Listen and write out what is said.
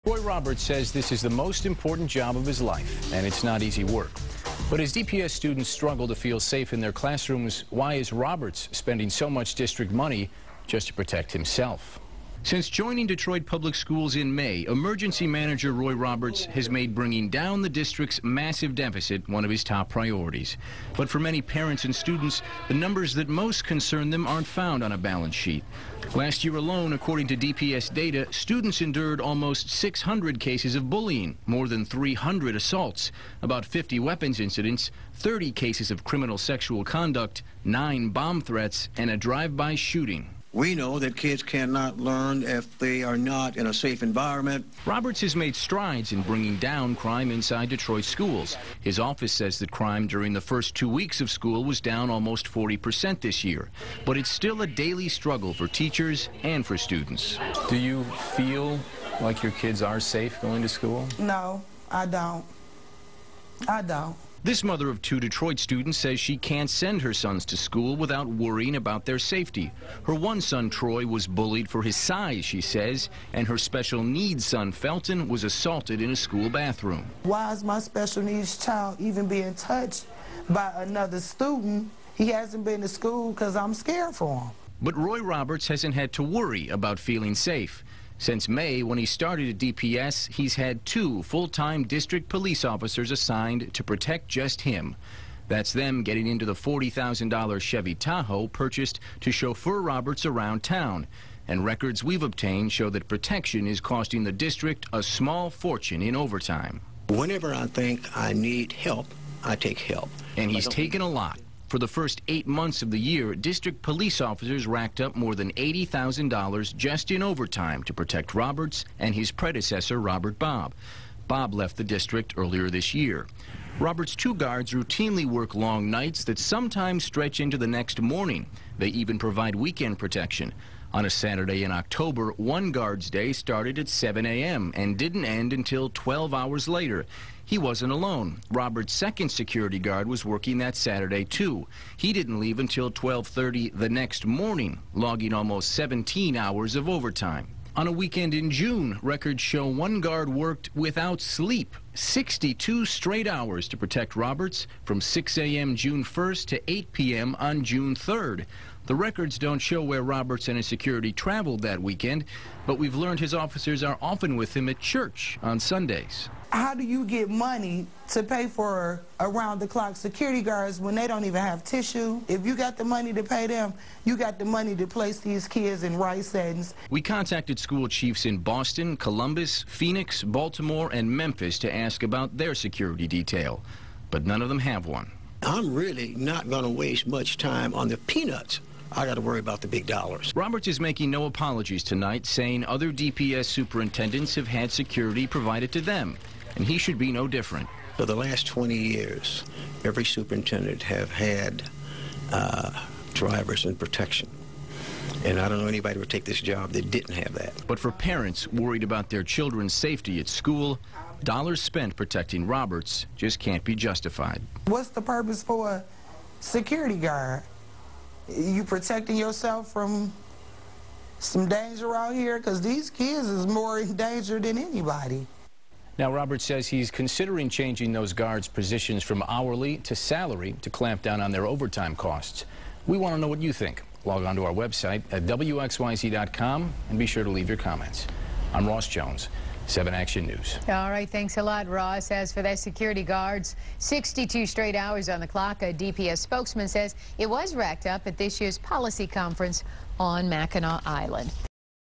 Roy Roberts says this is the most important job of his life, and it's not easy work. But as DPS students struggle to feel safe in their classrooms, why is Roberts spending so much district money just to protect himself? Since joining Detroit Public Schools in May, Emergency Manager Roy Roberts has made bringing down the district's massive deficit one of his top priorities. But for many parents and students, the numbers that most concern them aren't found on a balance sheet. Last year alone, according to DPS data, students endured almost 600 cases of bullying, more than 300 assaults, about 50 weapons incidents, 30 cases of criminal sexual conduct, 9 bomb threats, and a drive-by shooting. We know that kids cannot learn if they are not in a safe environment. Roberts has made strides in bringing down crime inside Detroit schools. His office says that crime during the first 2 weeks of school was down almost 40% this year. But it's still a daily struggle for teachers and for students. Do you feel like your kids are safe going to school? No, I don't. I don't. This mother of 2 Detroit students says she can't send her sons to school without worrying about their safety. Her one son, Troy, was bullied for his size, she says, and her special needs son, Felton, was assaulted in a school bathroom. Why is my special needs child even being touched by another student? He hasn't been to school because I'm scared for him. But Roy Roberts hasn't had to worry about feeling safe. Since May, when he started at DPS, he's had 2 full-time district police officers assigned to protect just him. That's them getting into the $40,000 Chevy Tahoe purchased to chauffeur Roberts around town. And records we've obtained show that protection is costing the district a small fortune in overtime. Whenever I think I need help, I take help. And he's taken a lot. For the first 8 months of the year, district police officers racked up more than $80,000 just in overtime to protect Roberts and his predecessor, Robert Bob. Bob left the district earlier this year. Roberts' 2 guards routinely work long nights that sometimes stretch into the next morning. They even provide weekend protection. On a Saturday in October, one guard's day started at 7 a.m. and didn't end until 12 hours later. He wasn't alone. Robert's second security guard was working that Saturday, too. He didn't leave until 12:30 the next morning, logging almost 17 hours of overtime. On a weekend in June, records show one guard worked without sleep 62 straight hours to protect Roberts from 6 a.m. June 1st to 8 p.m. on June 3rd. The records don't show where Roberts and his security traveled that weekend, but we've learned his officers are often with him at church on Sundays. How do you get money to pay for around-the-clock security guards when they don't even have tissue? If you got the money to pay them, you got the money to place these kids in right settings. We contacted school chiefs in Boston, Columbus, Phoenix, Baltimore, and Memphis to ask about their security detail, but none of them have one. I'm really not going to waste much time on the peanuts. I got to worry about the big dollars. Roberts is making no apologies tonight, saying other DPS superintendents have had security provided to them, and he should be no different. For the last 20 years, every superintendent have had drivers and protection. And I don't know anybody who would take this job that didn't have that. But for parents worried about their children's safety at school, dollars spent protecting Roberts just can't be justified. What's the purpose for a security guard? You protecting yourself from some danger out here? Because these kids is more in danger than anybody. Now, Roberts says he's considering changing those guards' positions from hourly to salary to clamp down on their overtime costs. We want to know what you think. Log on to our website at WXYZ.com and be sure to leave your comments. I'm Ross Jones, 7 Action News. All right, thanks a lot, Ross. As for that security guards, 62 straight hours on the clock. A DPS spokesman says it was racked up at this year's policy conference on Mackinac Island.